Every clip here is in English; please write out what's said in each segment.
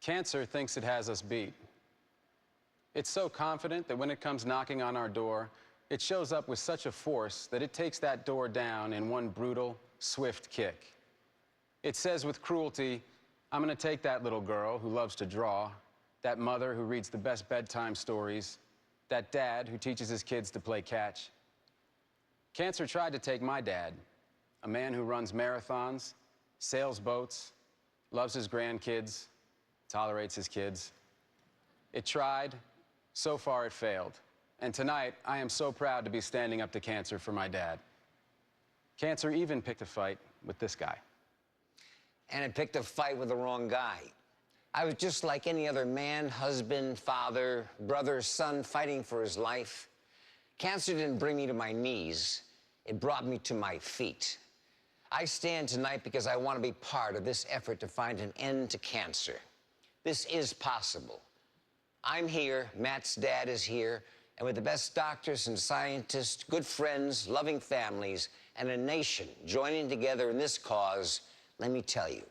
Cancer thinks it has us beat. It's so confident that when it comes knocking on our door, it shows up with such a force that it takes that door down in one brutal, swift kick. It says with cruelty, I'm gonna take that little girl who loves to draw, that mother who reads the best bedtime stories, that dad who teaches his kids to play catch. Cancer tried to take my dad, a man who runs marathons, sails boats, loves his grandkids, tolerates his kids. It tried. So far, it failed. And tonight, I am so proud to be standing up to cancer for my dad. Cancer even picked a fight with this guy. And it picked a fight with the wrong guy. I was just like any other man, husband, father, brother, son, fighting for his life. Cancer didn't bring me to my knees. It brought me to my feet. I stand tonight because I want to be part of this effort to find an end to cancer. This is possible. I'm here, Matt's dad is here, and with the best doctors and scientists, good friends, loving families, and a nation joining together in this cause, let me tell you,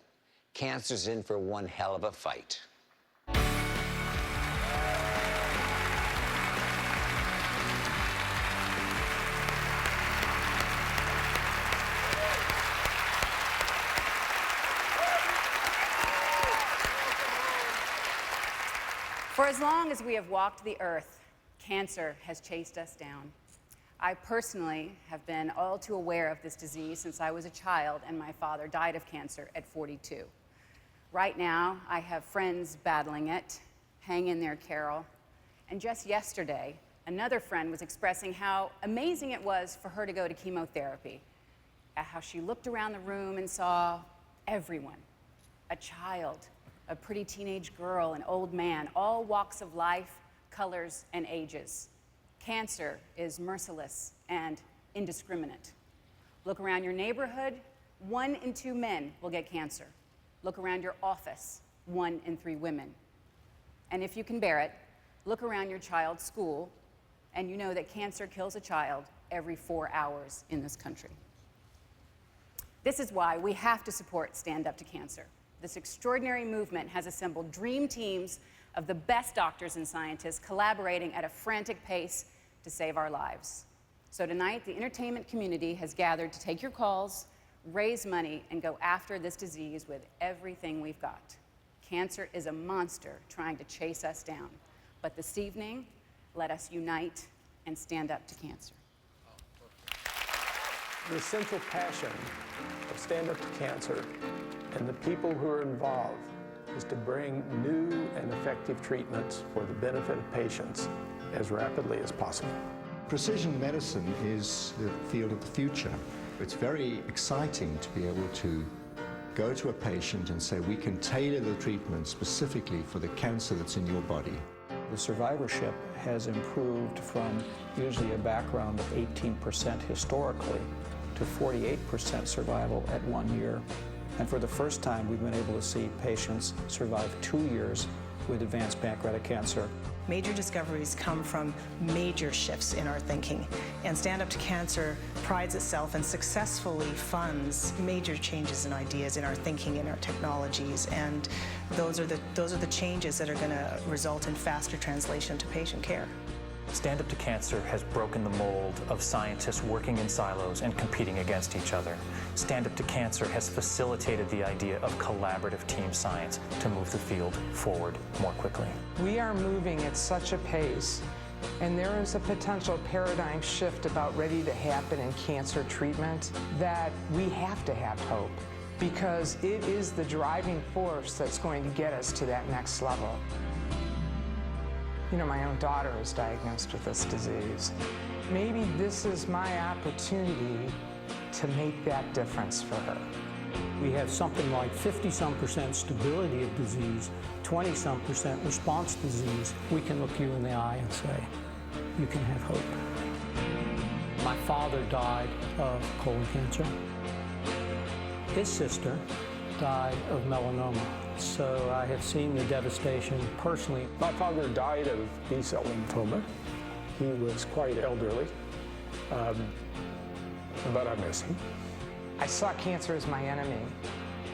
cancer's in for one hell of a fight. For as long as we have walked the earth, cancer has chased us down. I personally have been all too aware of this disease since I was a child and my father died of cancer at 42. Right now, I have friends battling it. Hang in there, Carol. And just yesterday, another friend was expressing how amazing it was for her to go to chemotherapy, how she looked around the room and saw everyone, a child, a pretty teenage girl, an old man, all walks of life, colors, and ages. Cancer is merciless and indiscriminate. Look around your neighborhood, 1 in 2 men will get cancer. Look around your office, 1 in 3 women. And if you can bear it, look around your child's school, and you know that cancer kills a child every 4 hours in this country. This is why we have to support Stand Up to Cancer. This extraordinary movement has assembled dream teams of the best doctors and scientists collaborating at a frantic pace to save our lives. So tonight, the entertainment community has gathered to take your calls, raise money, and go after this disease with everything we've got. Cancer is a monster trying to chase us down. But this evening, let us unite and stand up to cancer. The essential passion of Stand Up to Cancer and the people who are involved is to bring new and effective treatments for the benefit of patients as rapidly as possible. Precision medicine is the field of the future. It's very exciting to be able to go to a patient and say, we can tailor the treatment specifically for the cancer that's in your body. The survivorship has improved from usually a background of 18% historically to 48% survival at 1 year. And for the first time, we've been able to see patients survive 2 years with advanced pancreatic cancer. Major discoveries come from major shifts in our thinking, and Stand Up to Cancer prides itself and successfully funds major changes in ideas in our thinking, in our technologies, and those are the changes that are going to result in faster translation to patient care. Stand Up to Cancer has broken the mold of scientists working in silos and competing against each other. Stand Up to Cancer has facilitated the idea of collaborative team science to move the field forward more quickly. We are moving at such a pace, and there is a potential paradigm shift about ready to happen in cancer treatment that we have to have hope, because it is the driving force that's going to get us to that next level. You know, my own daughter is diagnosed with this disease. Maybe this is my opportunity to make that difference for her. We have something like 50-some% stability of disease, 20-some% response disease. We can look you in the eye and say, you can have hope. My father died of colon cancer. His sister died of melanoma. So I have seen the devastation personally. My father died of B-cell lymphoma. He was quite elderly, but I miss him. I saw cancer as my enemy,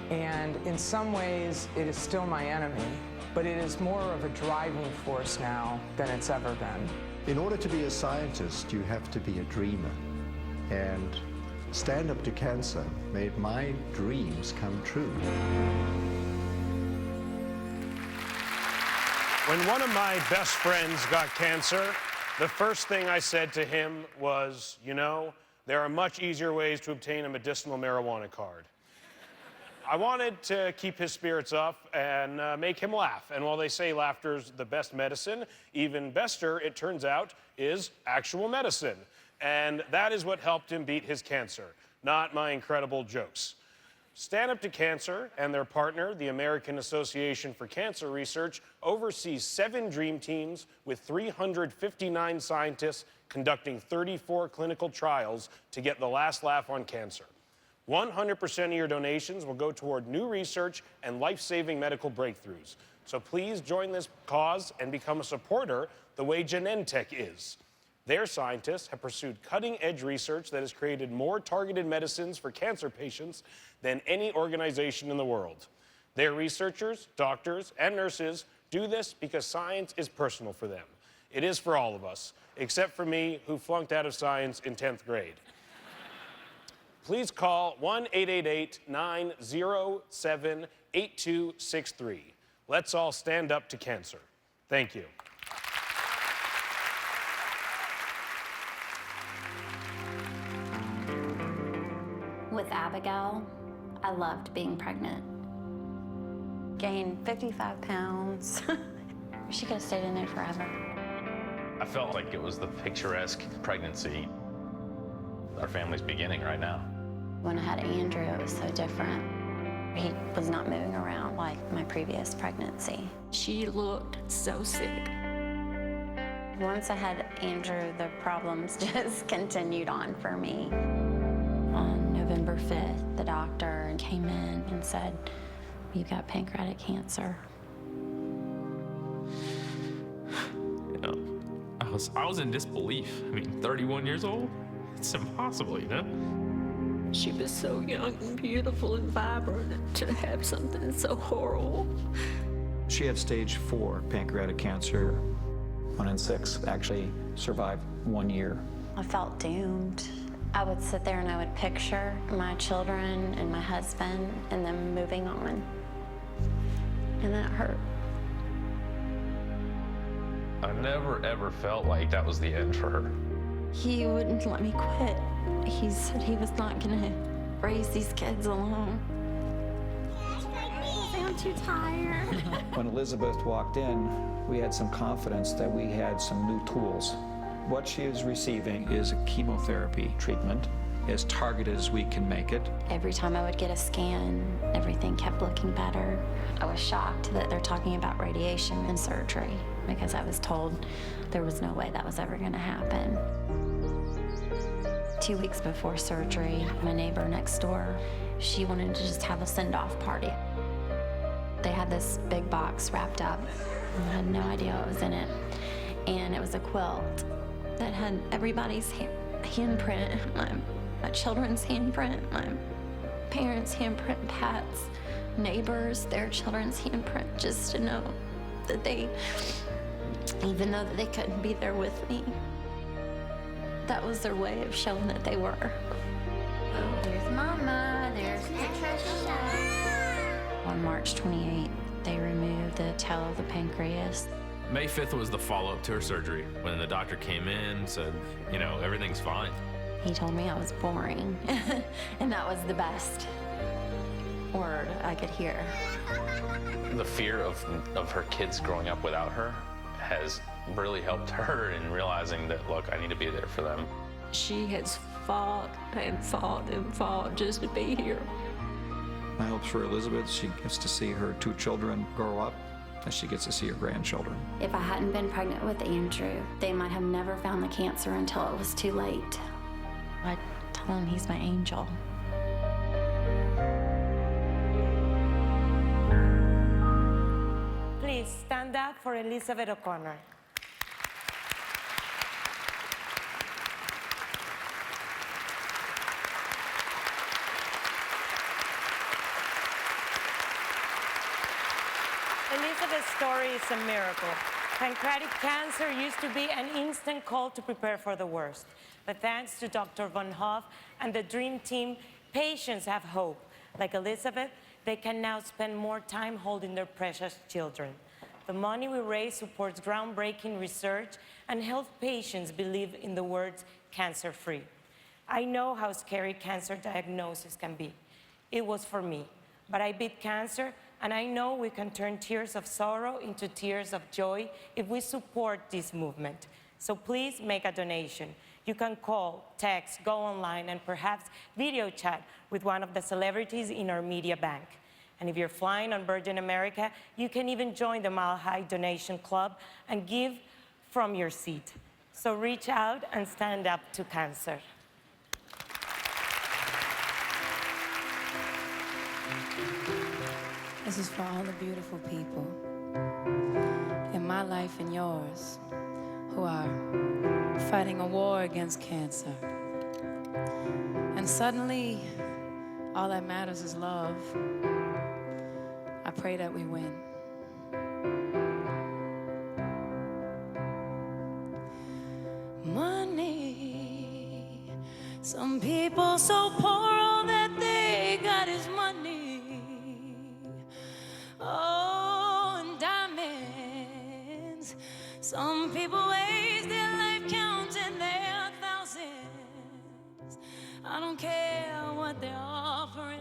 and in some ways it is still my enemy, but it is more of a driving force now than it's ever been. In order to be a scientist, you have to be a dreamer. And Stand Up to Cancer made my dreams come true. When one of my best friends got cancer, the first thing I said to him was, you know, there are much easier ways to obtain a medicinal marijuana card. I wanted to keep his spirits up and make him laugh. And while they say laughter's the best medicine, even bester, it turns out, is actual medicine. And that is what helped him beat his cancer, not my incredible jokes. Stand Up to Cancer and their partner, the American Association for Cancer Research, oversees 7 dream teams with 359 scientists conducting 34 clinical trials to get the last laugh on cancer. 100% of your donations will go toward new research and life-saving medical breakthroughs. So please join this cause and become a supporter the way Genentech is. Their scientists have pursued cutting-edge research that has created more targeted medicines for cancer patients than any organization in the world. Their researchers, doctors, and nurses do this because science is personal for them. It is for all of us, except for me, who flunked out of science in 10th grade. Please call 1-888-907-8263. Let's all stand up to cancer. Thank you. With Abigail, I loved being pregnant. Gained 55 pounds. She could have stayed in there forever. I felt like it was the picturesque pregnancy our family's beginning right now. When I had Andrew, it was so different. He was not moving around like my previous pregnancy. She looked so sick. Once I had Andrew, the problems just continued on for me. On November 5th, the doctor came in and said, "You've got pancreatic cancer." You know, I was in disbelief. I mean, 31 years old? It's impossible, you know? She was so young and beautiful and vibrant to have something so horrible. She had stage 4 pancreatic cancer. 1 in 6 actually survived 1 year. I felt doomed. I would sit there and I would picture my children and my husband and them moving on. And that hurt. I never, ever felt like that was the end for her. He wouldn't let me quit. He said he was not gonna raise these kids alone. I'm too tired. When Elizabeth walked in, we had some confidence that we had some new tools. What she is receiving is a chemotherapy treatment, as targeted as we can make it. Every time I would get a scan, everything kept looking better. I was shocked that they're talking about radiation and surgery because I was told there was no way that was ever gonna happen. 2 weeks before surgery, my neighbor next door, she wanted to just have a send-off party. They had this big box wrapped up. I had no idea what was in it. And it was a quilt that had everybody's handprint, my children's handprint, my parents' handprint, Pat's, neighbors, their children's handprint, just to know that they, even though that they couldn't be there with me, that was their way of showing that they were. Oh, there's Mama, there's Patricia. On March 28th, they removed the tail of the pancreas. May 5th was the follow-up to her surgery when the doctor came in, said, you know, everything's fine. He told me I was boring, and that was the best word I could hear. The fear of her kids growing up without her has really helped her in realizing that, look, I need to be there for them. She has fought and fought and fought just to be here. My hopes for Elizabeth, she gets to see her 2 children grow up, and she gets to see her grandchildren. If I hadn't been pregnant with Andrew, they might have never found the cancer until it was too late. I tell him he's my angel. Please stand up for Elizabeth O'Connor. Elizabeth's story is a miracle. Pancreatic cancer used to be an instant call to prepare for the worst. But thanks to Dr. Von Hoff and the Dream Team, patients have hope. Like Elizabeth, they can now spend more time holding their precious children. The money we raise supports groundbreaking research and helps patients believe in the words cancer-free. I know how scary cancer diagnosis can be. It was for me, but I beat cancer, and I know we can turn tears of sorrow into tears of joy if we support this movement. So please make a donation. You can call, text, go online, and perhaps video chat with one of the celebrities in our media bank. And if you're flying on Virgin America, you can even join the Mile High Donation Club and give from your seat. So reach out and stand up to cancer. This is for all the beautiful people in my life and yours who are fighting a war against cancer. And suddenly, all that matters is love. I pray that we win. Money. Some people so poor, all that they got is money. Oh, and diamonds. Some people waste their life counting their thousands. I don't care what they're offering,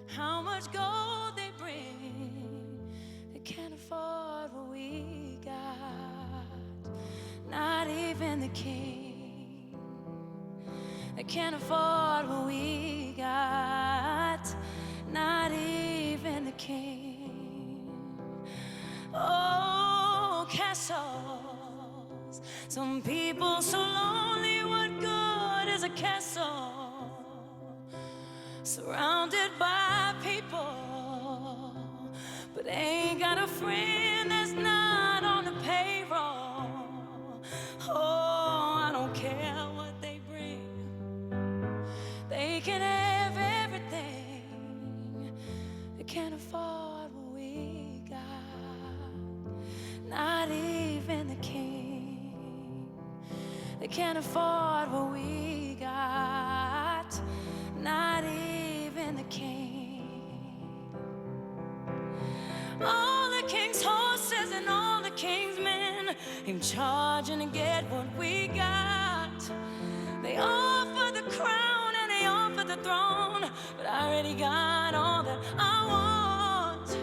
how much gold they bring. They can't afford what we got, not even the king. They can't afford what we got, not even the king. Oh, castles. Some people so lonely, what good is a castle surrounded by people, but ain't got a friend that's not on the payroll? Oh, I don't care what they bring. They can have everything. They can't afford what we got, not even the king. They can't afford what we got, not even the king. All the king's horses and all the king's men came charging to get what we got. They offer the crown and they offer the throne, but I already got all that I want.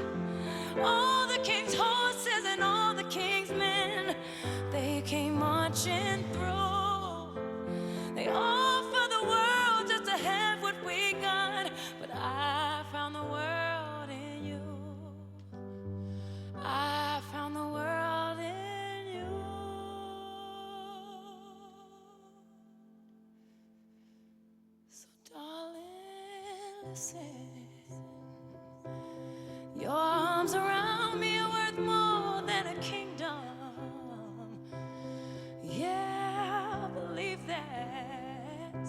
All the king's horses and all the king's men, they came marching through. They offer the world just to have what we got, but I found the world in you. I found the world in you. So darling, listen. Your arms around me are worth more than a kingdom. Yeah, believe that.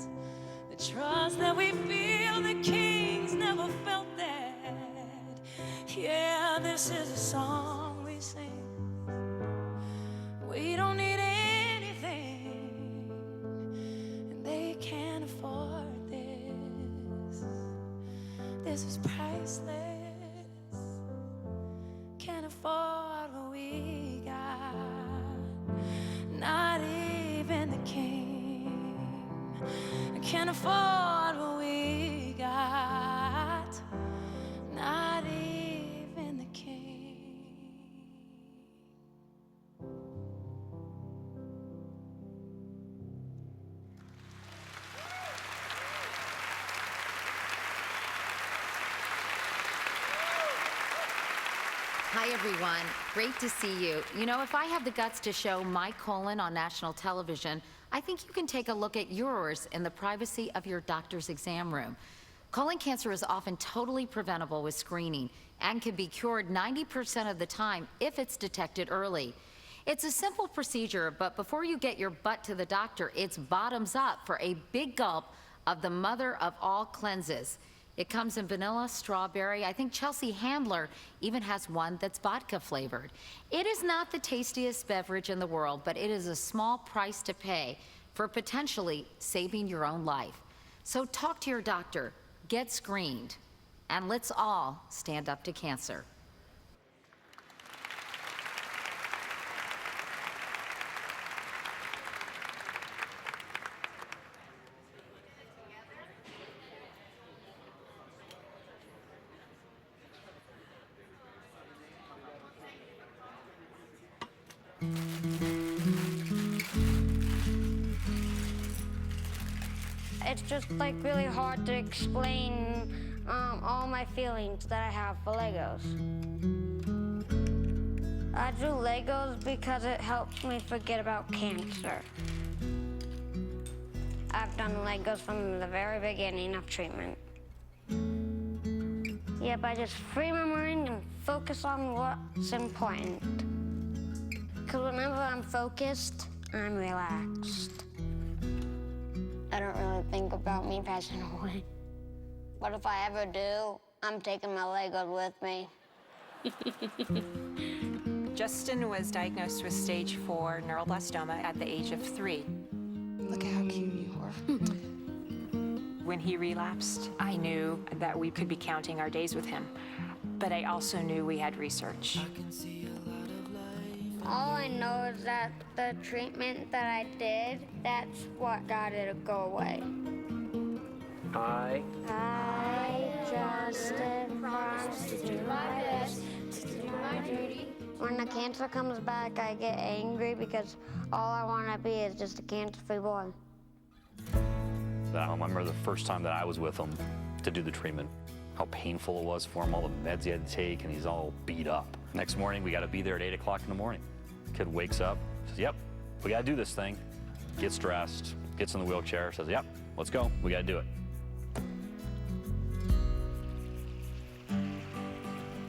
The trust that we feel, the kings never felt that. Yeah, this is a song we sing. We don't need anything, and they can't afford this. This is priceless. Can't afford what we got, not even the king. I can't afford what we got, not even the king. Hi, everyone. Great to see you. You know, if I have the guts to show my colon on national television, I think you can take a look at yours in the privacy of your doctor's exam room. Colon cancer is often totally preventable with screening and can be cured 90% of the time if it's detected early. It's a simple procedure, but before you get your butt to the doctor, it's bottoms up for a big gulp of the mother of all cleanses. It comes in vanilla, strawberry. I think Chelsea Handler even has one that's vodka flavored. It is not the tastiest beverage in the world, but it is a small price to pay for potentially saving your own life. So talk to your doctor, get screened, and let's all stand up to cancer. It's just like really hard to explain all my feelings that I have for Legos. I do Legos because it helps me forget about cancer. I've done Legos from the very beginning of treatment. Yep, I just free my mind and focus on what's important. Because whenever I'm focused, I'm relaxed. I don't really think about me passing away. But if I ever do, I'm taking my Legos with me. Justin was diagnosed with stage 4 neuroblastoma at the age of 3. Look how cute you are. When he relapsed, I knew that we could be counting our days with him, but I also knew we had research. All I know is that the treatment that I did, that's what got it to go away. I, Justin, promise to do my best, to do my duty. When the cancer comes back, I get angry because all I want to be is just a cancer-free boy. I remember the first time that I was with him to do the treatment, how painful it was for him, all the meds he had to take, and he's all beat up. Next morning, we got to be there at 8 o'clock in the morning. Kid wakes up, says, yep, we got to do this thing. Gets dressed, gets in the wheelchair, says, yep, let's go, we got to do it.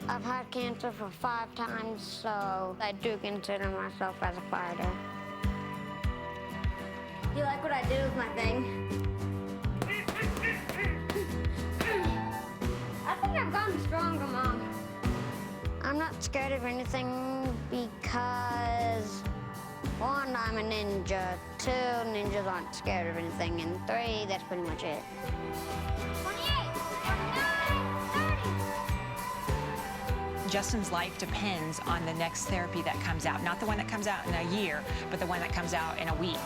I've had cancer for 5 times, so I do consider myself as a fighter. You like what I did with my thing? I think I've gotten stronger, Mom. I'm not scared of anything because, 1, I'm a ninja. 2, ninjas aren't scared of anything. And 3, that's pretty much it. 28, 29, 30. Justin's life depends on the next therapy that comes out. Not the one that comes out in a year, but the one that comes out in a week.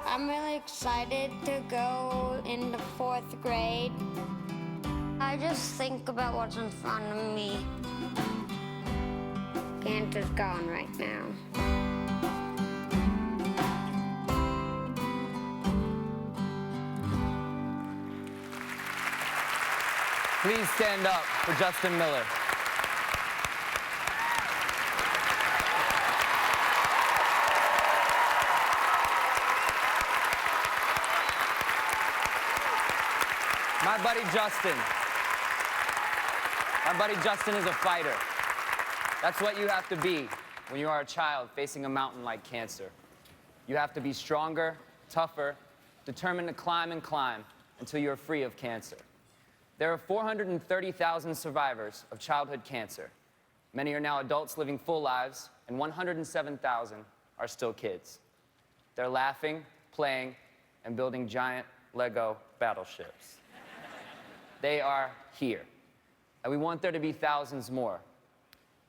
I'm really excited to go into 4th grade. I just think about what's in front of me. Cancer's gone right now. Please stand up for Justin Miller. My buddy Justin is a fighter. That's what you have to be when you are a child facing a mountain like cancer. You have to be stronger, tougher, determined to climb and climb until you're free of cancer. There are 430,000 survivors of childhood cancer. Many are now adults living full lives, and 107,000 are still kids. They're laughing, playing, and building giant Lego battleships. They are here, and we want there to be thousands more.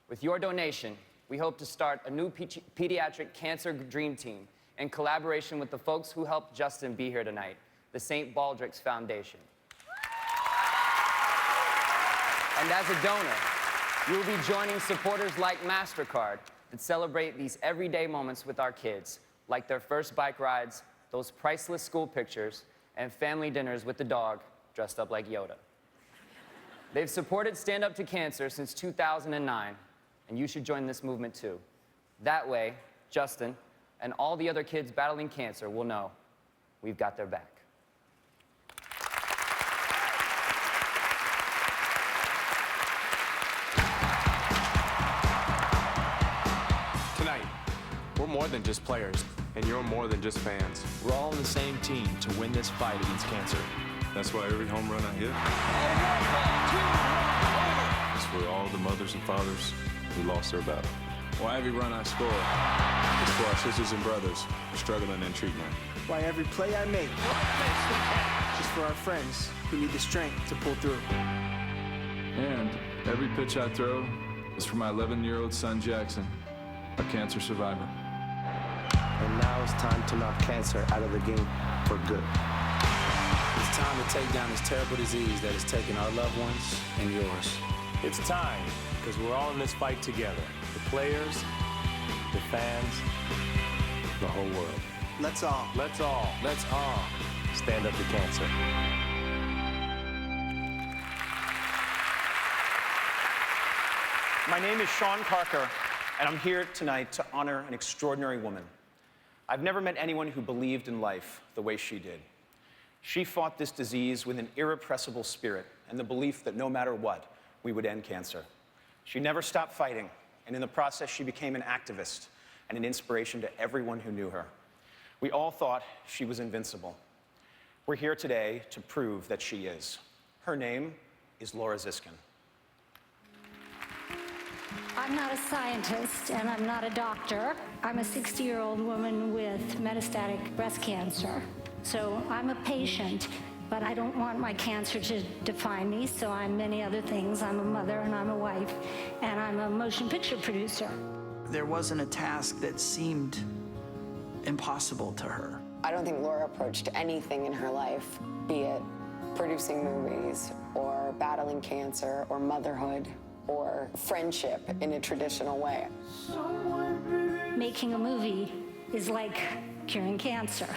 With your donation, we hope to start a new pediatric cancer dream team in collaboration with the folks who helped Justin be here tonight, the St. Baldrick's Foundation. And as a donor, you will be joining supporters like MasterCard that celebrate these everyday moments with our kids, like their first bike rides, those priceless school pictures, and family dinners with the dog dressed up like Yoda. They've supported Stand Up to Cancer since 2009, and you should join this movement too. That way, Justin and all the other kids battling cancer will know we've got their back. Tonight, we're more than just players, and you're more than just fans. We're all on the same team to win this fight against cancer. That's why every home run I hit is for all the mothers and fathers who lost their battle. Why every run I score is for our sisters and brothers struggling in treatment. Why every play I make is for our friends who need the strength to pull through. And every pitch I throw is for my 11-year-old son, Jackson, a cancer survivor. And now it's time to knock cancer out of the game for good. It's time to take down this terrible disease that has taken our loved ones and yours. It's time, because we're all in this fight together. The players, the fans, the whole world. Let's all stand up to cancer. My name is Sean Parker, and I'm here tonight to honor an extraordinary woman. I've never met anyone who believed in life the way she did. She fought this disease with an irrepressible spirit and the belief that no matter what, we would end cancer. She never stopped fighting, and in the process, she became an activist and an inspiration to everyone who knew her. We all thought she was invincible. We're here today to prove that she is. Her name is Laura Ziskin. I'm not a scientist and I'm not a doctor. I'm a 60-year-old woman with metastatic breast cancer. So I'm a patient, but I don't want my cancer to define me, so I'm many other things. I'm a mother and I'm a wife, and I'm a motion picture producer. There wasn't a task that seemed impossible to her. I don't think Laura approached anything in her life, be it producing movies or battling cancer or motherhood or friendship in a traditional way. Making a movie is like curing cancer.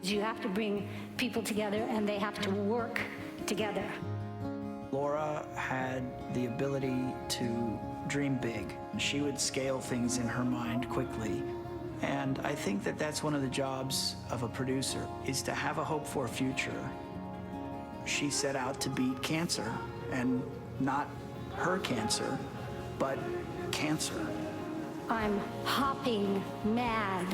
You have to bring people together and they have to work together. Laura had the ability to dream big. She would scale things in her mind quickly. And I think that that's one of the jobs of a producer, is to have a hope for a future. She set out to beat cancer, and not her cancer, but cancer. I'm hopping mad.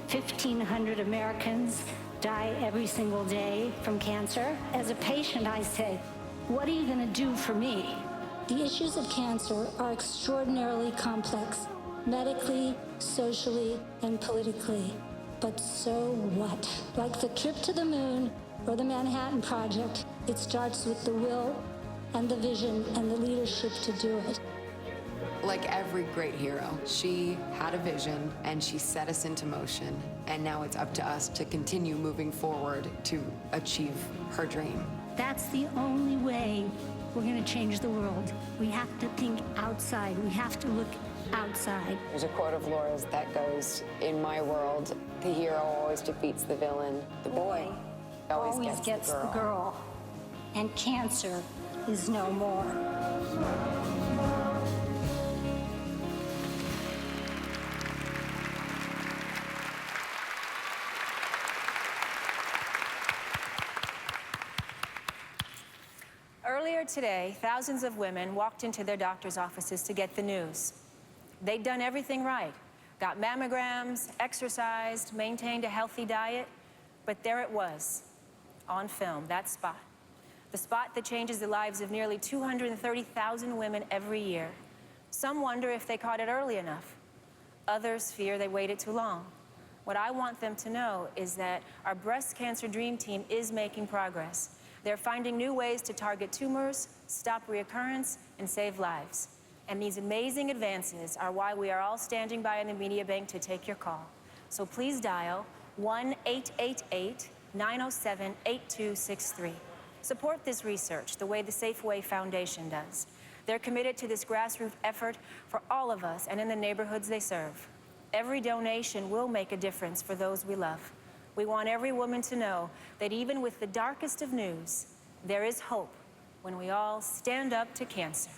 1,500 Americans die every single day from cancer. As a patient, I say, what are you going to do for me? The issues of cancer are extraordinarily complex, medically, socially, and politically. But so what? Like the trip to the moon or the Manhattan Project, it starts with the will and the vision and the leadership to do it. Like every great hero, she had a vision and she set us into motion. And now it's up to us to continue moving forward to achieve her dream. That's the only way we're going to change the world. We have to think outside. We have to look outside. There's a quote of Laura's that goes, in my world, the hero always defeats the villain. The boy always gets the girl. And cancer is no more. Earlier today, thousands of women walked into their doctor's offices to get the news. They'd done everything right. Got mammograms, exercised, maintained a healthy diet, but there it was, on film, that spot. The spot that changes the lives of nearly 230,000 women every year. Some wonder if they caught it early enough. Others fear they waited too long. What I want them to know is that our breast cancer dream team is making progress. They're finding new ways to target tumors, stop reoccurrence, and save lives. And these amazing advances are why we are all standing by in the media bank to take your call. So please dial 1-888-907-8263. Support this research the way the Safeway Foundation does. They're committed to this grassroots effort for all of us and in the neighborhoods they serve. Every donation will make a difference for those we love. We want every woman to know that even with the darkest of news, there is hope when we all stand up to cancer.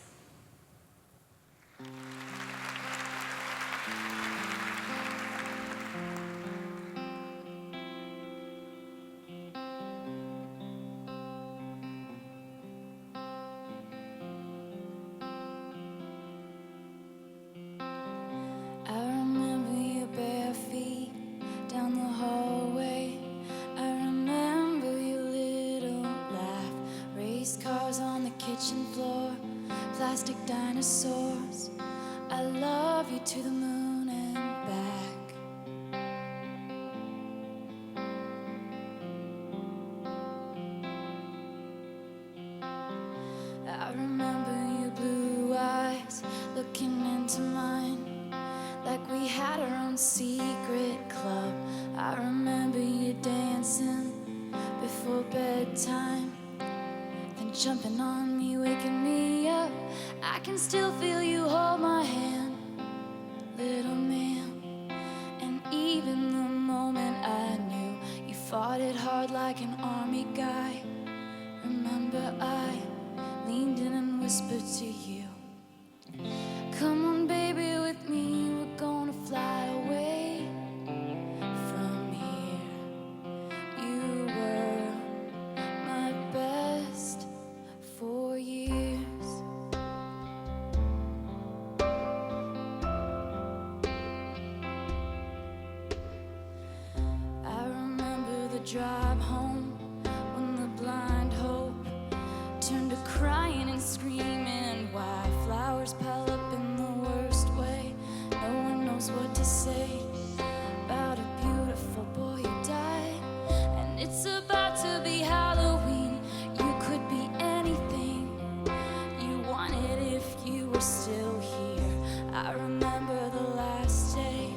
Down the hallway, I remember your little laugh. soars. I love you to the moon and back. I remember your blue eyes looking into mine like we had our own secret club. I remember you dancing before bedtime, then jumping on me, waking me up. I can still feel you hold my hand, little man. And even the moment I knew you fought it hard like an army guy, remember I leaned in and whispered to you, come on baby with me, we're gonna fly away from here. You were my best for years. I remember the drive home when the blind hope turned to crying and screaming. Why flowers pile up in the worst way. No one knows what to say about a beautiful boy who died. And it's about to be Halloween. You could be anything you wanted if you were still here. I remember the last day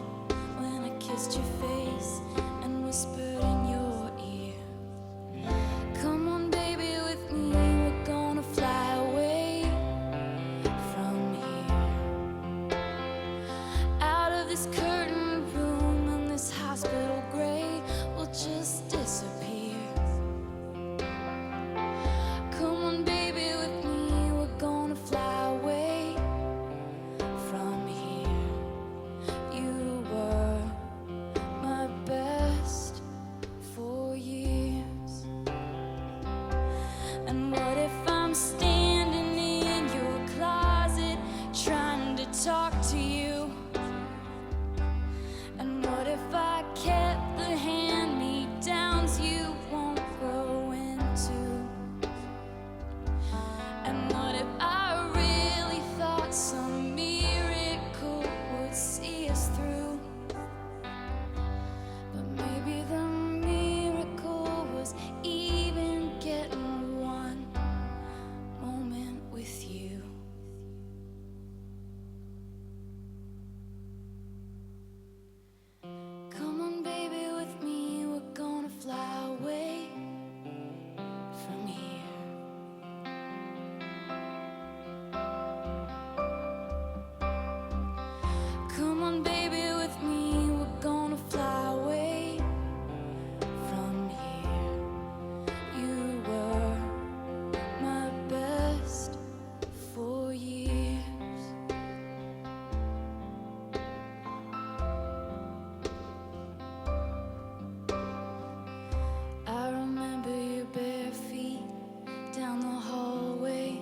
when I kissed your face and whispered in your ear, come on baby with me, we're gonna fly away from here. Out of this curtained room and this hospital gray, we'll just disappear. Come on baby with me, we're gonna fly away from here. You were my best for years. And what if I'm standing in your closet trying to talk to you? And what if I kept the hand-me-downs you won't grow into? And what if I really thought some miracle would see us through? But maybe the miracle was even getting one moment with you. Come on, baby, with me, we're gonna fly away from here. Come on, baby, with me, we're gonna fly away from here. You were my best for years. I remember your bare feet down the hallway.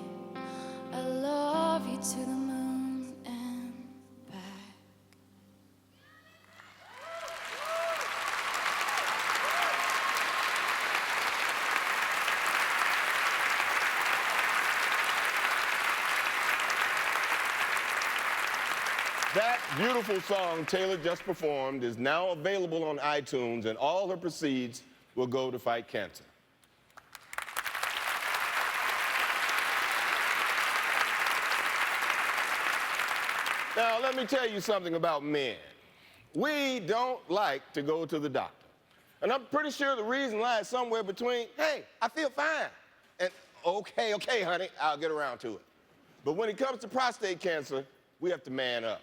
I love you to the moon and back. That beautiful song Taylor just performed is now available on iTunes, and all her proceeds will go to fight cancer. Now, let me tell you something about men. We don't like to go to the doctor. And I'm pretty sure the reason lies somewhere between, hey, I feel fine, and okay, honey, I'll get around to it. But when it comes to prostate cancer, we have to man up,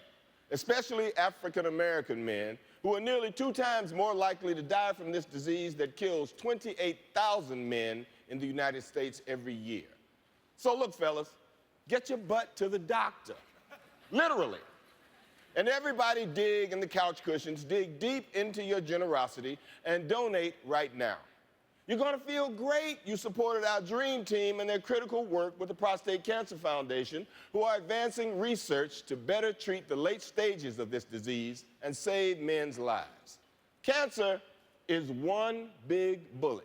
especially African-American men, who are nearly 2 times more likely to die from this disease that kills 28,000 men in the United States every year. So look, fellas, get your butt to the doctor, literally. And everybody dig in the couch cushions, dig deep into your generosity, and donate right now. You're gonna feel great you supported our dream team and their critical work with the Prostate Cancer Foundation, who are advancing research to better treat the late stages of this disease and save men's lives. Cancer is one big bully.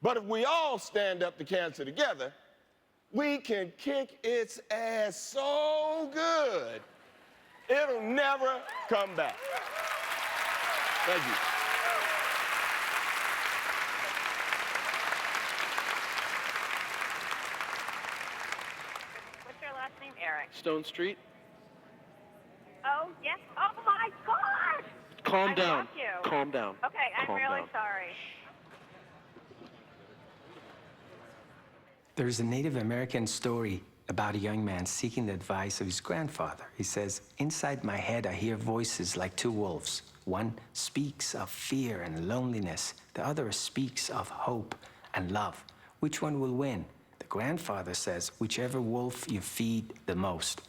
But if we all stand up to cancer together, we can kick its ass so good, it'll never come back. Thank you. What's your last name, Eric? Stone Street. Oh, yes. Oh, my God! Calm I down. blocked you. Calm down. Okay, I'm Calm really down. sorry. There's a Native American story about a young man seeking the advice of his grandfather. He says, "Inside my head, I hear voices like two wolves. One speaks of fear and loneliness. The other speaks of hope and love. Which one will win?" The grandfather says, "Whichever wolf you feed the most."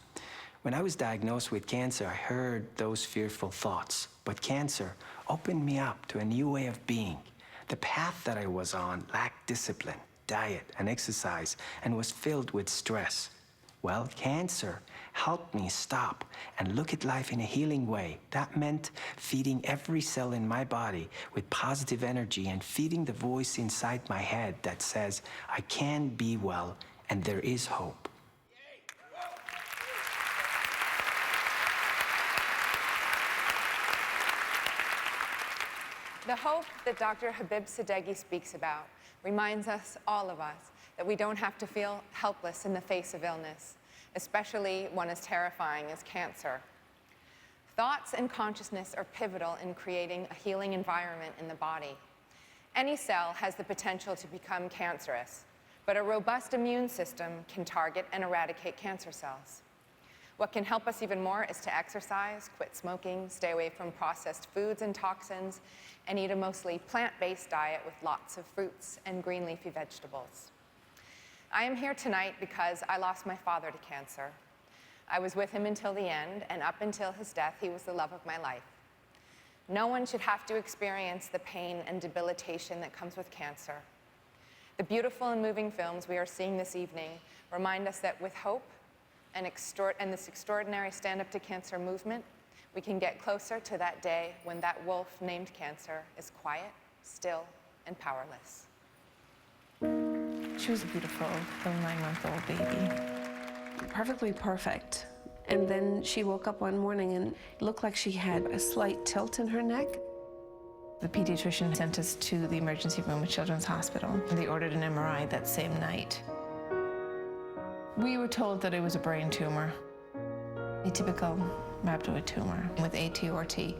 When I was diagnosed with cancer, I heard those fearful thoughts. But cancer opened me up to a new way of being. The path that I was on lacked discipline, diet, and exercise, and was filled with stress. Well, cancer helped me stop and look at life in a healing way. That meant feeding every cell in my body with positive energy and feeding the voice inside my head that says, I can be well and there is hope. The hope that Dr. Habib Sadeghi speaks about reminds us, all of us, that we don't have to feel helpless in the face of illness, especially one as terrifying as cancer. Thoughts and consciousness are pivotal in creating a healing environment in the body. Any cell has the potential to become cancerous, but a robust immune system can target and eradicate cancer cells. What can help us even more is to exercise, quit smoking, stay away from processed foods and toxins, and eat a mostly plant-based diet with lots of fruits and green leafy vegetables. I am here tonight because I lost my father to cancer. I was with him until the end, and up until his death, he was the love of my life. No one should have to experience the pain and debilitation that comes with cancer. The beautiful and moving films we are seeing this evening remind us that with hope and this extraordinary Stand Up to Cancer movement, we can get closer to that day when that wolf named cancer is quiet, still, and powerless. She was a beautiful 9-month-old baby. Perfectly perfect. And then she woke up one morning and it looked like she had a slight tilt in her neck. The pediatrician sent us to the emergency room at Children's Hospital. They ordered an MRI that same night. We were told that it was a brain tumor, a typical rhabdoid tumor with ATRT.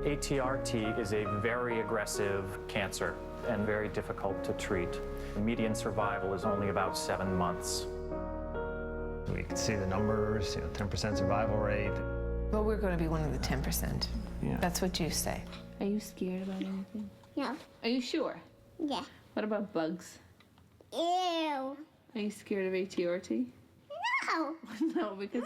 ATRT is a very aggressive cancer and very difficult to treat. The median survival is only about 7 months. We can see the numbers, 10% survival rate. Well, we're going to be one of the 10%. Yeah. That's what you say. Are you scared about anything? No. Are you sure? Yeah. What about bugs? Ew. Are you scared of ATRT? No. No, because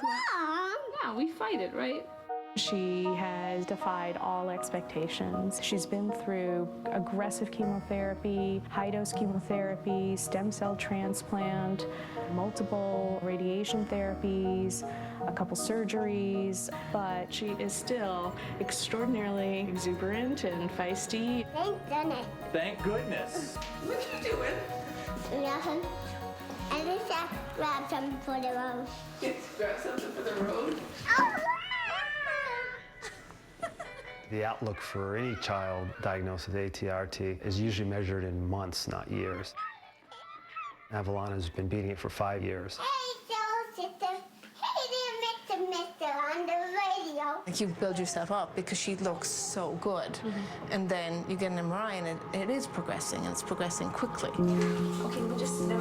yeah, we fight it, right? She has defied all expectations. She's been through aggressive chemotherapy, high-dose chemotherapy, stem cell transplant, multiple radiation therapies, a couple surgeries, but she is still extraordinarily exuberant and feisty. Thank goodness. Thank goodness. What are you doing? Nothing. I just grabbed something for the road. Grab something for the road? Oh! The outlook for any child diagnosed with ATRT is usually measured in months, not years. Avalana's been beating it for 5 years. Hey, sister. Hey there, Mister on the radio. You build yourself up because she looks so good. And then you get an MRI and it is progressing, and it's progressing quickly. Okay, let me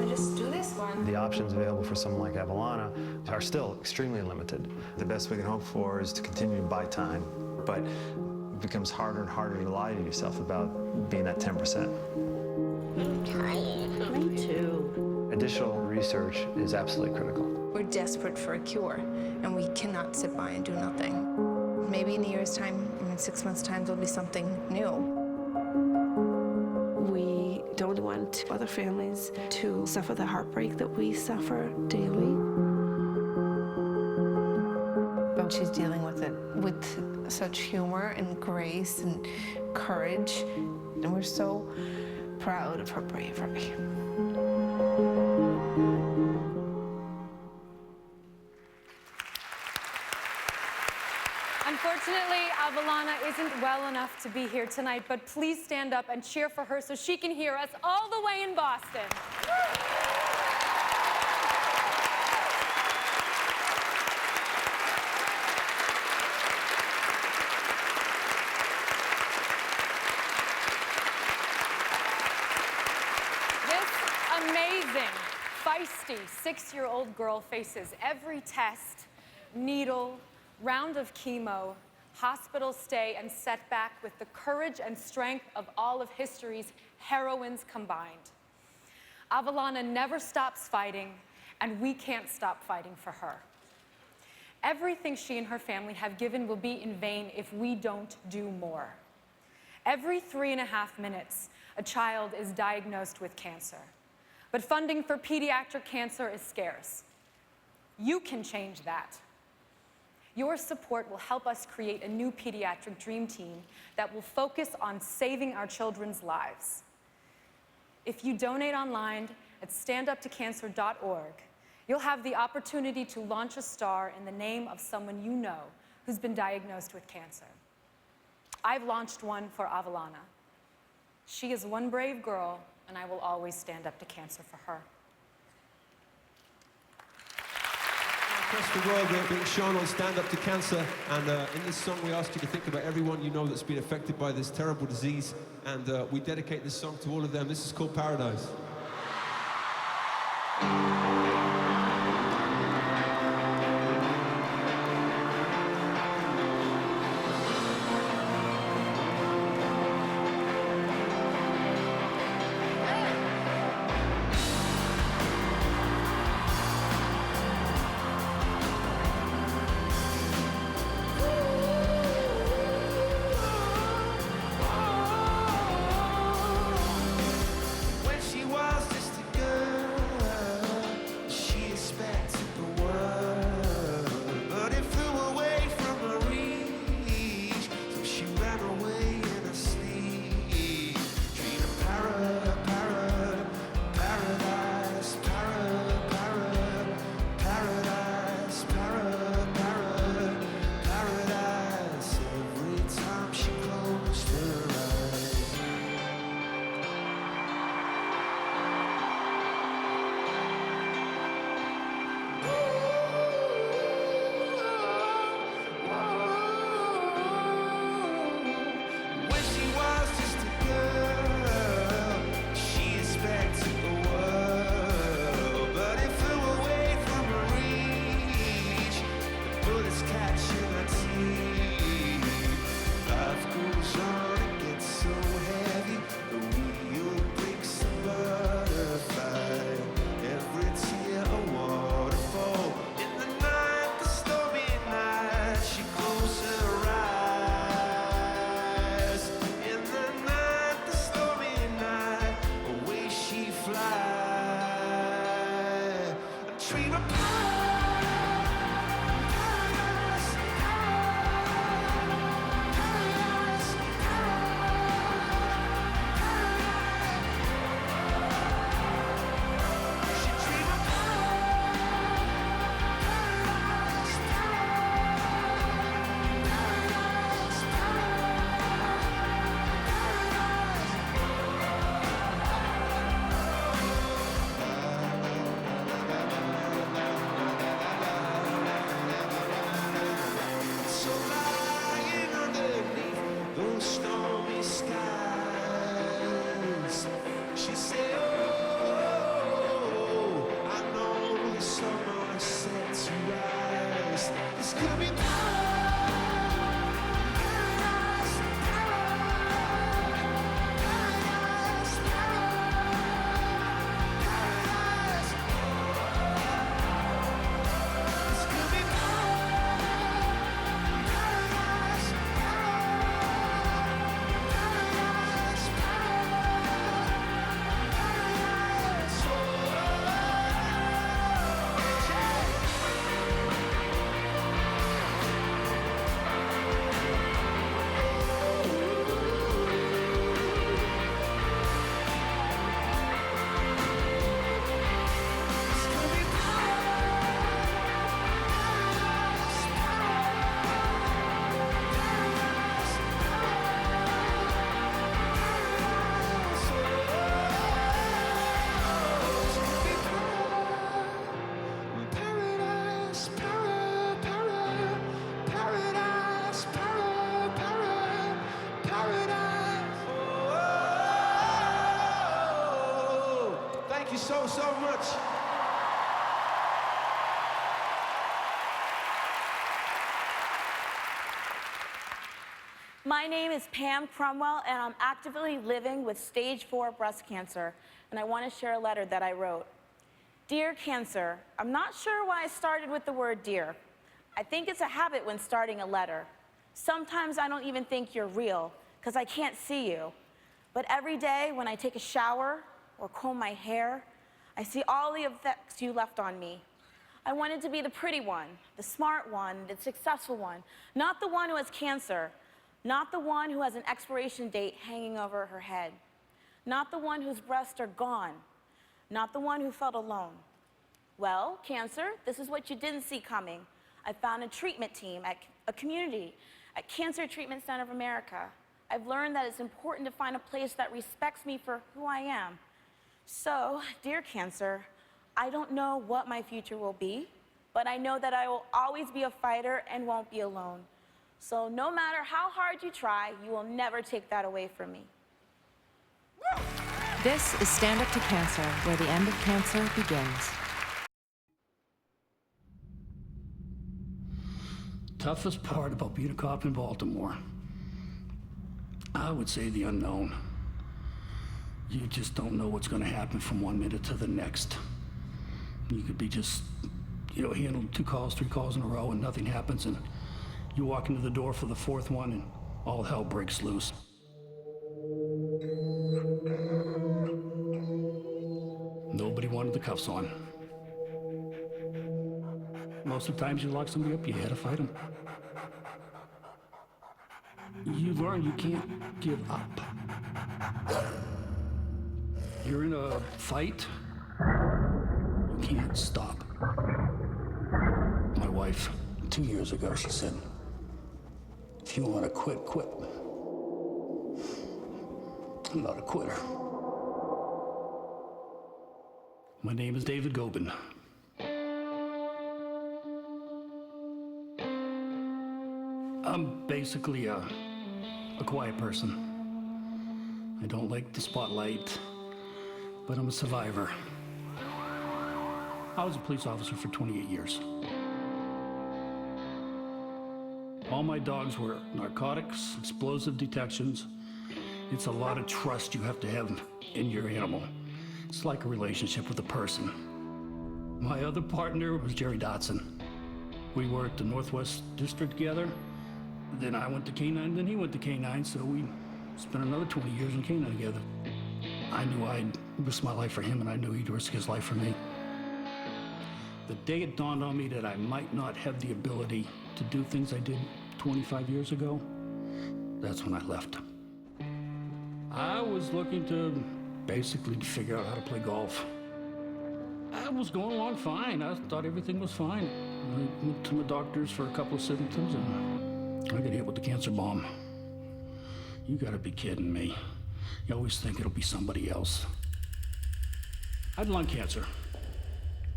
just do this one. The options available for someone like Avalana are still extremely limited. The best we can hope for is to continue to buy time, but it becomes harder and harder to lie to yourself about being that 10%. I'm tired. Me too. Additional research is absolutely critical. We're desperate for a cure, and we cannot sit by and do nothing. Maybe in a year's time, in 6 months' time, there'll be something new. We don't want other families to suffer the heartbreak that we suffer daily. But she's dealing with it with such humor and grace and courage, and we're so proud of her bravery. Unfortunately, Avalana isn't well enough to be here tonight, but please stand up and cheer for her so she can hear us all the way in Boston. This amazing, feisty 6-year-old girl faces every test, needle, round of chemo, hospital stay, and setback with the courage and strength of all of history's heroines combined. Avalana never stops fighting, and we can't stop fighting for her. Everything she and her family have given will be in vain if we don't do more. Every 3.5 minutes, a child is diagnosed with cancer. But funding for pediatric cancer is scarce. You can change that. Your support will help us create a new pediatric dream team that will focus on saving our children's lives. If you donate online at standuptocancer.org, you'll have the opportunity to launch a star in the name of someone you know who's been diagnosed with cancer. I've launched one for Avalana. She is one brave girl, and I will always stand up to cancer for her. Across the world, being shown on Stand Up to Cancer, and in this song we ask you to think about everyone you know that's been affected by this terrible disease, and we dedicate this song to all of them. This is called Paradise. so much. My name is Pam Cromwell, and I'm actively living with stage 4 breast cancer, and I want to share a letter that I wrote. Dear Cancer, I'm not sure why I started with the word dear. I think it's a habit when starting a letter. Sometimes I don't even think you're real, because I can't see you. But every day when I take a shower or comb my hair, I see all the effects you left on me. I wanted to be the pretty one, the smart one, the successful one, not the one who has cancer, not the one who has an expiration date hanging over her head, not the one whose breasts are gone, not the one who felt alone. Well, Cancer, this is what you didn't see coming. I found a treatment team at a community at Cancer Treatment Center of America. I've learned that it's important to find a place that respects me for who I am. So, dear Cancer, I don't know what my future will be, but I know that I will always be a fighter and won't be alone. So no matter how hard you try, you will never take that away from me. This is Stand Up to Cancer, where the end of cancer begins. Toughest part about being a cop in Baltimore, I would say the unknown. You just don't know what's going to happen from one minute to the next. You could be just, handling 2 calls, 3 calls in a row and nothing happens, and you walk into the door for the 4th one and all hell breaks loose. Nobody wanted the cuffs on. Most of the times you lock somebody up, you had to fight them. You learn you can't give up. You're in a fight, you can't stop. My wife, 2 years ago, she said, if you want to quit, quit. I'm not a quitter. My name is David Gobin. I'm basically a quiet person. I don't like the spotlight, but I'm a survivor. I was a police officer for 28 years. All my dogs were narcotics, explosive detections. It's a lot of trust you have to have in your animal. It's like a relationship with a person. My other partner was Jerry Dotson. We worked the Northwest District together. Then I went to K-9, then he went to K-9, so we spent another 20 years in K-9 together. I knew I'd risk my life for him, and I knew he'd risk his life for me. The day it dawned on me that I might not have the ability to do things I did 25 years ago, that's when I left. I was looking to basically figure out how to play golf. I was going along fine. I thought everything was fine. I went to my doctors for a couple of symptoms, and I got hit with the cancer bomb. You gotta be kidding me. You always think it'll be somebody else. I had lung cancer,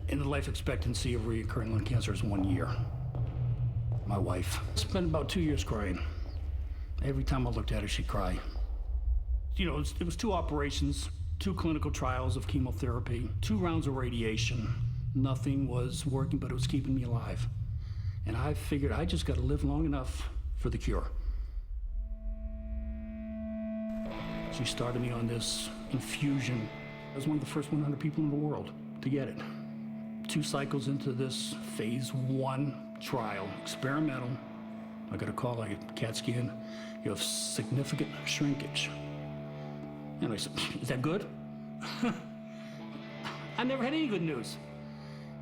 and the life expectancy of recurring lung cancer is 1 year. My wife spent about 2 years crying. Every time I looked at her, she'd cry. It was 2 operations, 2 clinical trials of chemotherapy, 2 rounds of radiation. Nothing was working, but it was keeping me alive. And I figured I just got to live long enough for the cure. She started me on this infusion. I was one of the first 100 people in the world to get it. 2 cycles into this phase 1 trial, experimental. I got a call, I get CAT scan. You have significant shrinkage. And I said, is that good? I never had any good news.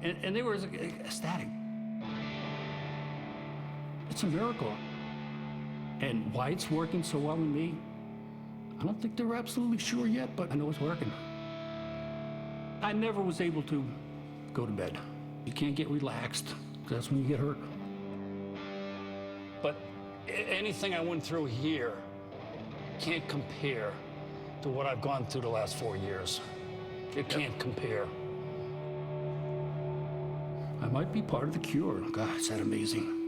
And they were ecstatic. It's a miracle. And why it's working so well in me, I don't think they're absolutely sure yet, but I know it's working. I never was able to go to bed. You can't get relaxed. That's when you get hurt. But anything I went through here can't compare to what I've gone through the last 4 years. It can't compare. I might be part of the cure. God, is that amazing?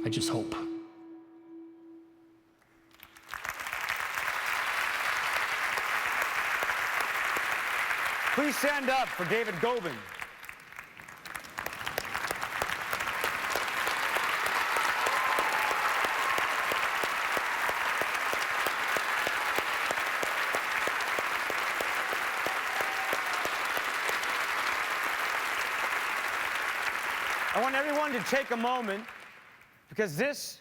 I just hope. Please stand up for David Gobin. I want everyone to take a moment, because this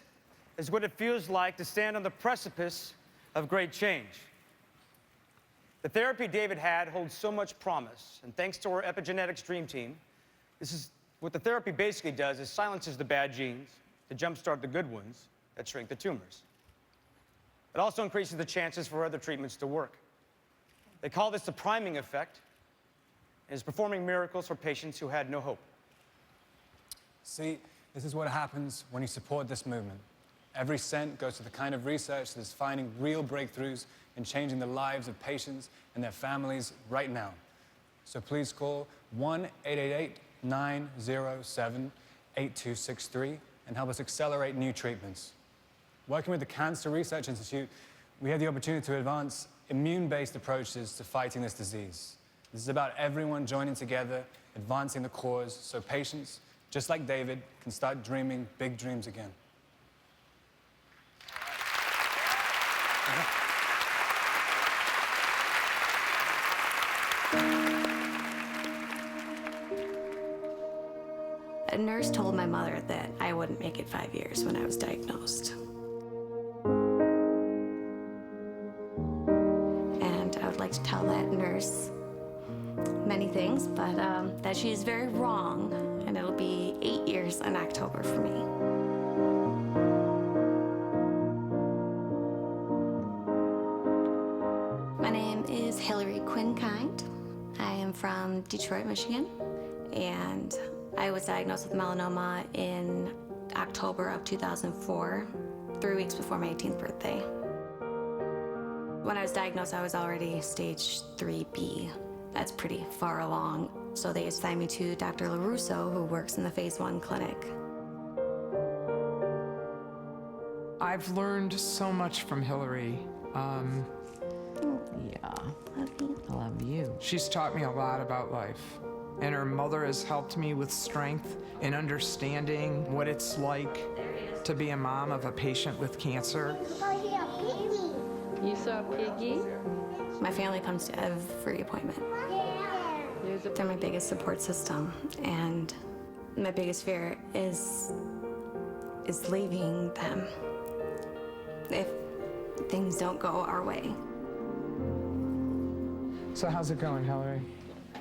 is what it feels like to stand on the precipice of great change. The therapy David had holds so much promise, and thanks to our epigenetics dream team, this is what the therapy basically does is silences the bad genes to jumpstart the good ones that shrink the tumors. It also increases the chances for other treatments to work. They call this the priming effect, and is performing miracles for patients who had no hope. See, this is what happens when you support this movement. Every cent goes to the kind of research that is finding real breakthroughs and changing the lives of patients and their families right now. So please call 1-888-907-8263 and help us accelerate new treatments. Working with the Cancer Research Institute, we have the opportunity to advance immune-based approaches to fighting this disease. This is about everyone joining together, advancing the cause, so patients, just like David, can start dreaming big dreams again. A nurse told my mother that I wouldn't make it 5 years when I was diagnosed. And I would like to tell that nurse many things, but that she is very wrong, and it'll be 8 years in October for me. My name is Hillary Quinn Kind. I am from Detroit, Michigan, and I was diagnosed with melanoma in October of 2004, 3 weeks before my 18th birthday. When I was diagnosed, I was already stage 3B. That's pretty far along. So they assigned me to Dr. LaRusso, who works in the phase 1 clinic. I've learned so much from Hillary. Yeah, I love you. She's taught me a lot about life. And her mother has helped me with strength in understanding what it's like to be a mom of a patient with cancer. You saw Piggy? My family comes to every appointment. They're my biggest support system, and my biggest fear is leaving them if things don't go our way. So how's it going, Hillary?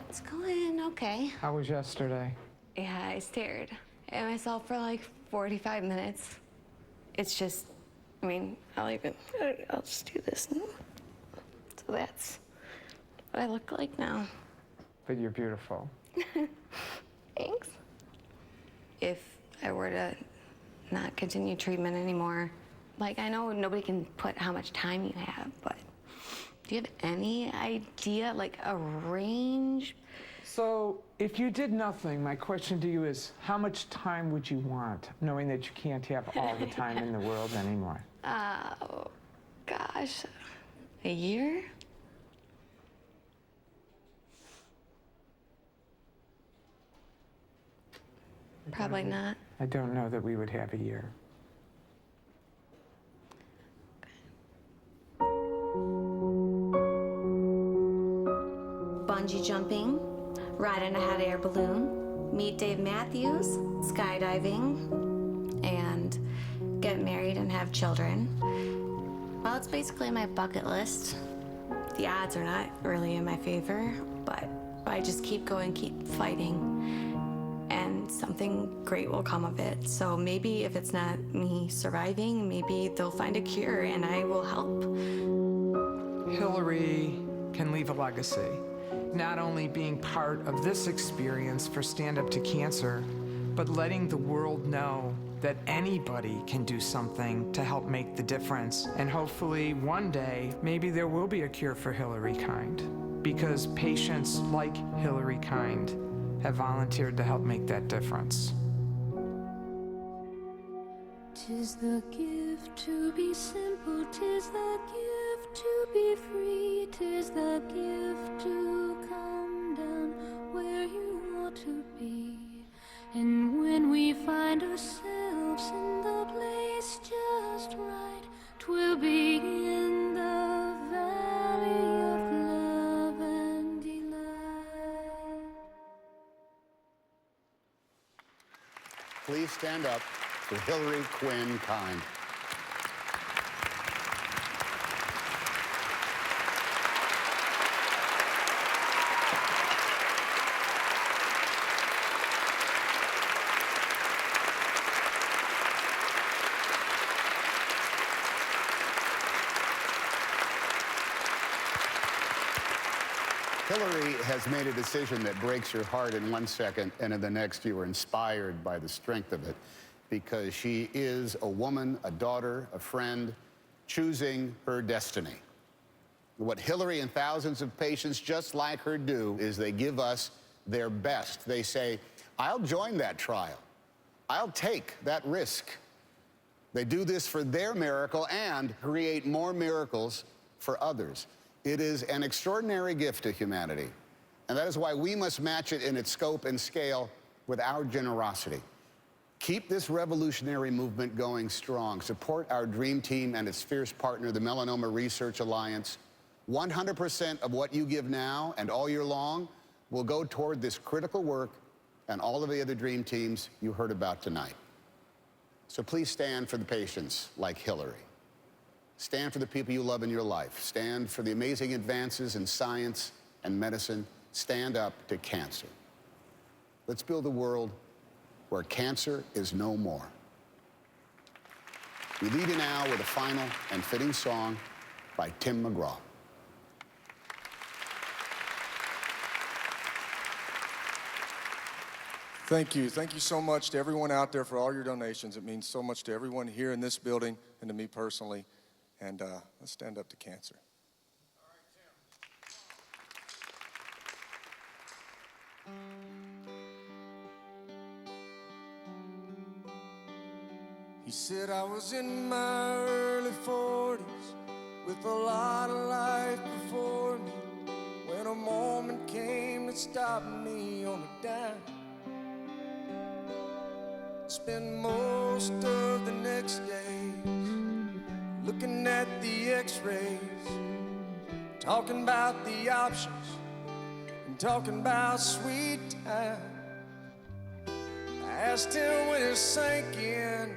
It's going okay. How was yesterday? Yeah, I stared at myself for like 45 minutes. It's just, I mean, I'll just do this. So that's what I look like now. But you're beautiful. Thanks. If I were to not continue treatment anymore, like, I know nobody can put how much time you have, but do you have any idea, like a range? So if you did nothing, my question to you is, how much time would you want, knowing that you can't have all the time in the world anymore? Oh, gosh, a year? Probably not. I don't know that we would have a year. Bungee jumping, riding a hot air balloon, meet Dave Matthews, skydiving, and get married and have children. Well, it's basically my bucket list. The odds are not really in my favor, but I just keep going, keep fighting, and something great will come of it. So maybe if it's not me surviving, maybe they'll find a cure and I will help. Hillary can leave a legacy, not only being part of this experience for Stand Up to Cancer, but letting the world know that anybody can do something to help make the difference. And hopefully one day, maybe there will be a cure for Hillary Kind, because patients like Hillary Kind have volunteered to help make that difference. 'Tis the gift to be simple, 'tis the gift to be free, 'tis the gift to come lying down where you ought to be. And when we find ourselves in the place just right, 'twill be in the valley of love and delight. Please stand up for Hillary Quinn Kind. Hillary has made a decision that breaks your heart in 1 second, and in the next you are inspired by the strength of it, because she is a woman, a daughter, a friend, choosing her destiny. What Hillary and thousands of patients just like her do is they give us their best. They say, I'll join that trial. I'll take that risk. They do this for their miracle and create more miracles for others. It is an extraordinary gift to humanity, and that is why we must match it in its scope and scale with our generosity. Keep this revolutionary movement going strong. Support our dream team and its fierce partner, the Melanoma Research Alliance. 100% of what you give now and all year long will go toward this critical work and all of the other dream teams you heard about tonight. So please stand for the patients like Hillary. Stand for the people you love in your life. Stand for the amazing advances in science and medicine. Stand up to cancer. Let's build a world where cancer is no more. We leave you now with a final and fitting song by Tim McGraw. Thank you. Thank you so much to everyone out there for all your donations. It means so much to everyone here in this building and to me personally. And let's stand up to cancer. He said I was in my early 40s with a lot of life before me, when a moment came that stopped me on a dime. Spent most of the next days looking at the x-rays, talking about the options and talking about sweet time. I asked him when it sank in,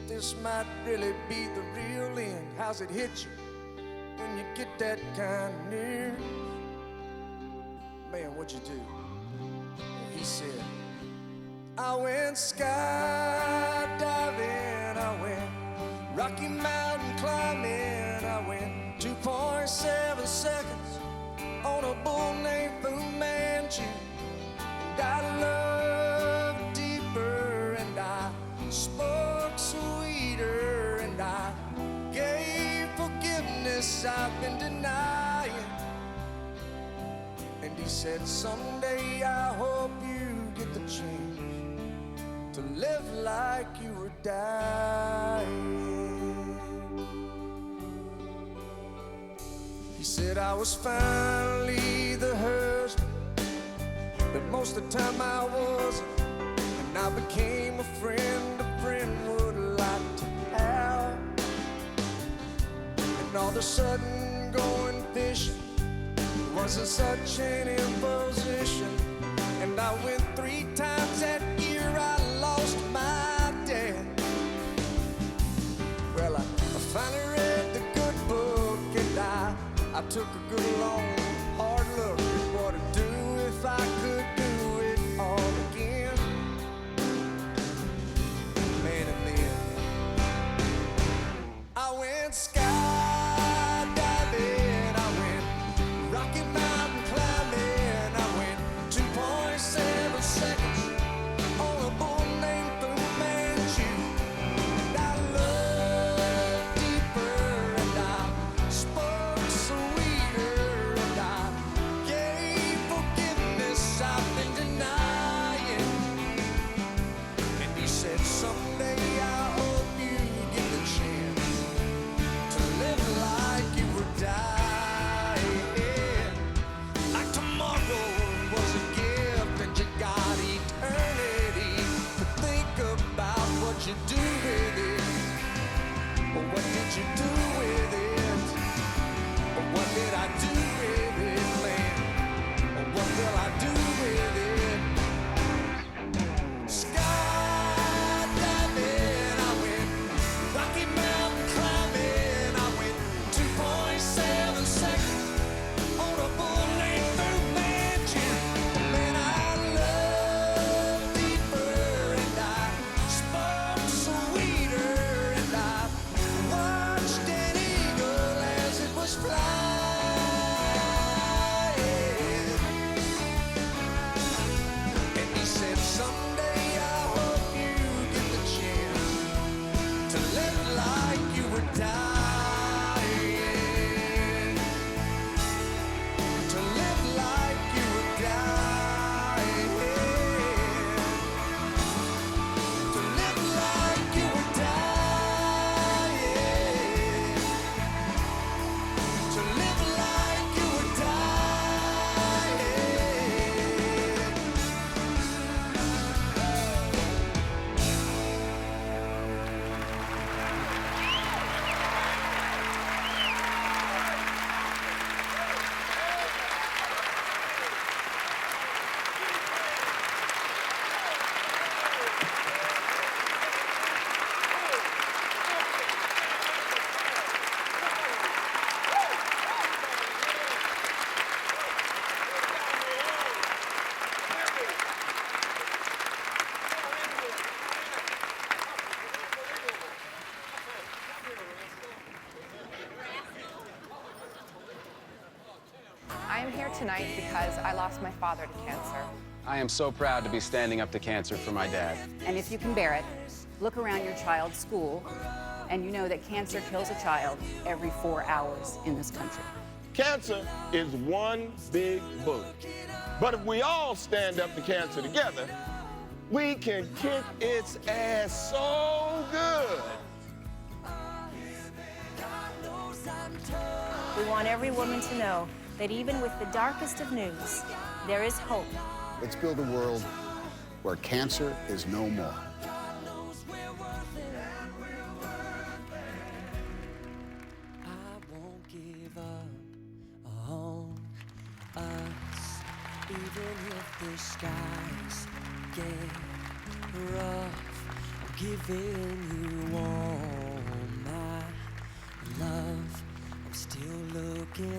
this might really be the real end. How's it hit you when you get that kind of news? Man, what'd you do? And he said, I went skydiving, I went Rocky Mountain climbing, I went 2.7 seconds on a bull named Fu Manchu. And I loved deeper, and I spoke sweeter, and I gave forgiveness I've been denying. And he said, someday I hope you get the chance to live like you were dying. He said I was finally the husband, but most of the time I wasn't. And I became a friend would like to have. And all of a sudden going fishing wasn't such an imposition. And I went 3 times that year, I lost my dad. Well, I finally read the good book, and I took a good long hard look at what I'd do if I could do it all again. Man, and then I went skydiving, I went Rocky Mountain climbing, I went 2.7 seconds on a bull named Fu Manchu. And I loved deeper, and I spoke sweeter, did you do with it? Well, what did you do with it? Well, what did I do with it, man? Well, what will I do with it? Skydiving, I went Rocky Mountain climbing, I went 2.7 seconds on a bull named Third Mansion. Man, I loved deeper and I spoke sweeter and I watched an eagle as it was flying. And he said, someday I hope you get the chance to live like you were dying. To live like you were dying. To live like you were dying. To live like you were dying. I am here tonight because I lost my father to cancer. I am so proud to be standing up to cancer for my dad. And if you can bear it, look around your child's school and you know that cancer kills a child every 4 hours in this country. Cancer is one big bully. But if we all stand up to cancer together, we can kick its ass so good. We want every woman to know that even with the darkest of news, there is hope. Let's build a world where cancer is no more. Even if the skies get rough, I'm giving you all my love. I'm still looking